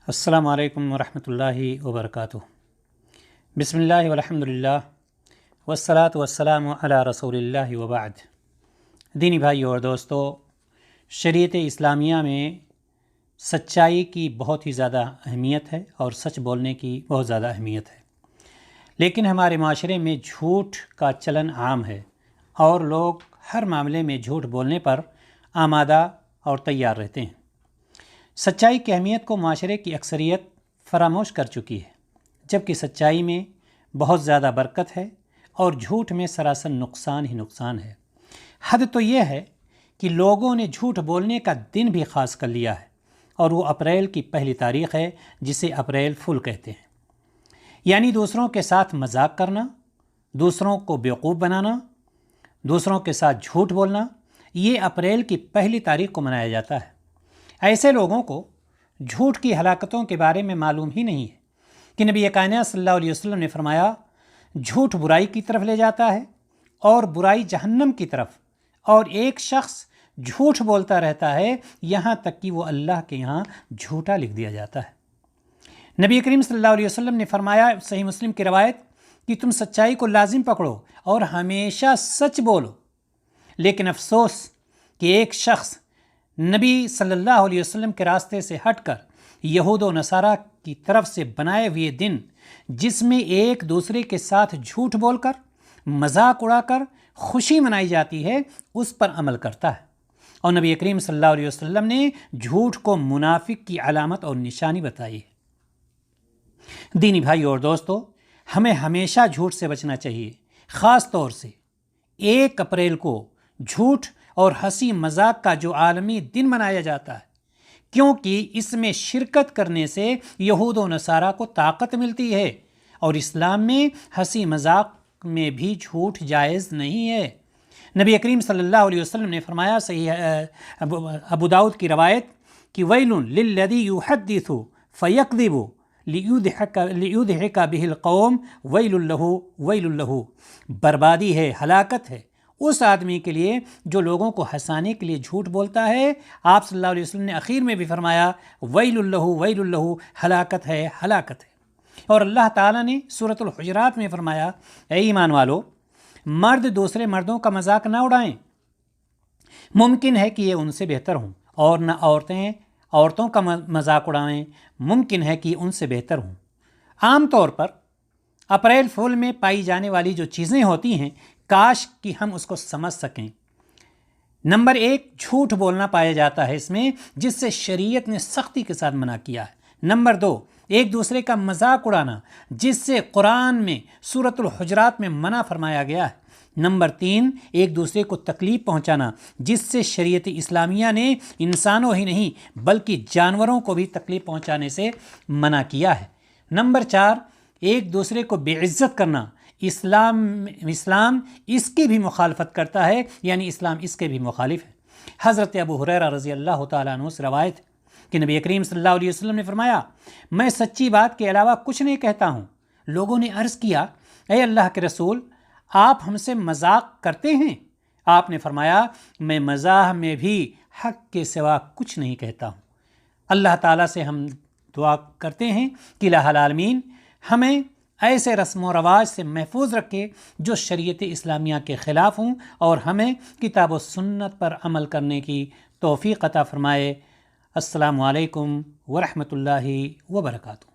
السلام علیکم ورحمۃ اللہ وبرکاتہ۔ بسم اللہ والحمد للہ والصلاۃ والسلام علی رسول اللہ وبعد۔ دینی بھائیو اور دوستو، شریعت اسلامیہ میں سچائی کی بہت ہی زیادہ اہمیت ہے اور سچ بولنے کی بہت زیادہ اہمیت ہے، لیکن ہمارے معاشرے میں جھوٹ کا چلن عام ہے اور لوگ ہر معاملے میں جھوٹ بولنے پر آمادہ اور تیار رہتے ہیں۔ سچائی کی اہمیت کو معاشرے کی اکثریت فراموش کر چکی ہے، جبکہ سچائی میں بہت زیادہ برکت ہے اور جھوٹ میں سراسر نقصان ہی نقصان ہے۔ حد تو یہ ہے کہ لوگوں نے جھوٹ بولنے کا دن بھی خاص کر لیا ہے، اور وہ اپریل کی پہلی تاریخ ہے جسے اپریل فول کہتے ہیں، یعنی دوسروں کے ساتھ مذاق کرنا، دوسروں کو بیوقوف بنانا، دوسروں کے ساتھ جھوٹ بولنا، یہ اپریل کی پہلی تاریخ کو منایا جاتا ہے۔ ایسے لوگوں کو جھوٹ کی ہلاکتوں کے بارے میں معلوم ہی نہیں ہے کہ نبی کائنات صلی اللہ علیہ وسلم نے فرمایا، جھوٹ برائی کی طرف لے جاتا ہے اور برائی جہنم کی طرف، اور ایک شخص جھوٹ بولتا رہتا ہے یہاں تک کہ وہ اللہ کے یہاں جھوٹا لکھ دیا جاتا ہے۔ نبی کریم صلی اللہ علیہ وسلم نے فرمایا، صحیح مسلم کی روایت، کہ تم سچائی کو لازم پکڑو اور ہمیشہ سچ بولو، لیکن افسوس کہ ایک شخص نبی صلی اللہ علیہ وسلم کے راستے سے ہٹ کر یہود و نصارہ کی طرف سے بنائے ہوئے دن، جس میں ایک دوسرے کے ساتھ جھوٹ بول کر، مذاق اڑا کر خوشی منائی جاتی ہے، اس پر عمل کرتا ہے، اور نبی کریم صلی اللہ علیہ وسلم نے جھوٹ کو منافق کی علامت اور نشانی بتائی ہے۔ دینی بھائی اور دوستو، ہمیں ہمیشہ جھوٹ سے بچنا چاہیے، خاص طور سے 1 اپریل کو جھوٹ اور ہنسی مذاق کا جو عالمی دن منایا جاتا ہے، کیونکہ اس میں شرکت کرنے سے یہود و نصارہ کو طاقت ملتی ہے، اور اسلام میں ہنسی مذاق میں بھی جھوٹ جائز نہیں ہے۔ نبی کریم صلی اللہ علیہ وسلم نے فرمایا، صحیح ابو داؤد کی روایت، کہ ویل للذی یحدث فیکذب لیضحک بہ القوم ویل لہ، بربادی ہے، ہلاکت ہے اس آدمی کے لیے جو لوگوں کو ہنسانے کے لیے جھوٹ بولتا ہے۔ آپ صلی اللہ علیہ وسلم نے اخیر میں بھی فرمایا، ویل لہ، ہلاکت ہے، ہلاکت ہے۔ اور اللہ تعالیٰ نے سورۃ الحجرات میں فرمایا، اے ایمان والو، مرد دوسرے مردوں کا مذاق نہ اڑائیں، ممکن ہے کہ یہ ان سے بہتر ہوں، اور نہ عورتیں عورتوں کا مذاق اڑائیں، ممکن ہے کہ ان سے بہتر ہوں۔ عام طور پر اپریل فول میں پائی جانے والی جو چیزیں ہوتی ہیں، کاش کہ ہم اس کو سمجھ سکیں۔ نمبر 1، جھوٹ بولنا پایا جاتا ہے اس میں، جس سے شریعت نے سختی کے ساتھ منع کیا ہے۔ نمبر 2، ایک دوسرے کا مذاق اڑانا، جس سے قرآن میں سورۃ الحجرات میں منع فرمایا گیا ہے۔ نمبر 3، ایک دوسرے کو تکلیف پہنچانا، جس سے شریعت اسلامیہ نے انسانوں ہی نہیں بلکہ جانوروں کو بھی تکلیف پہنچانے سے منع کیا ہے۔ نمبر 4، ایک دوسرے کو بے عزت کرنا، اسلام اس کی بھی مخالفت کرتا ہے، یعنی اسلام اس کے بھی مخالف ہے۔ حضرت ابو ہریرہ رضی اللہ تعالیٰ عنہ سے روایت کہ نبی کریم صلی اللہ علیہ وسلم نے فرمایا، میں سچی بات کے علاوہ کچھ نہیں کہتا ہوں۔ لوگوں نے عرض کیا، اے اللہ کے رسول، آپ ہم سے مذاق کرتے ہیں؟ آپ نے فرمایا، میں مزاح میں بھی حق کے سوا کچھ نہیں کہتا ہوں۔ اللہ تعالیٰ سے ہم دعا کرتے ہیں کہ الہ العالمین ہمیں ایسے رسم و رواج سے محفوظ رکھے جو شریعت اسلامیہ کے خلاف ہوں، اور ہمیں کتاب و سنت پر عمل کرنے کی توفیق عطا فرمائے۔ السلام علیکم ورحمۃ اللہ وبرکاتہ۔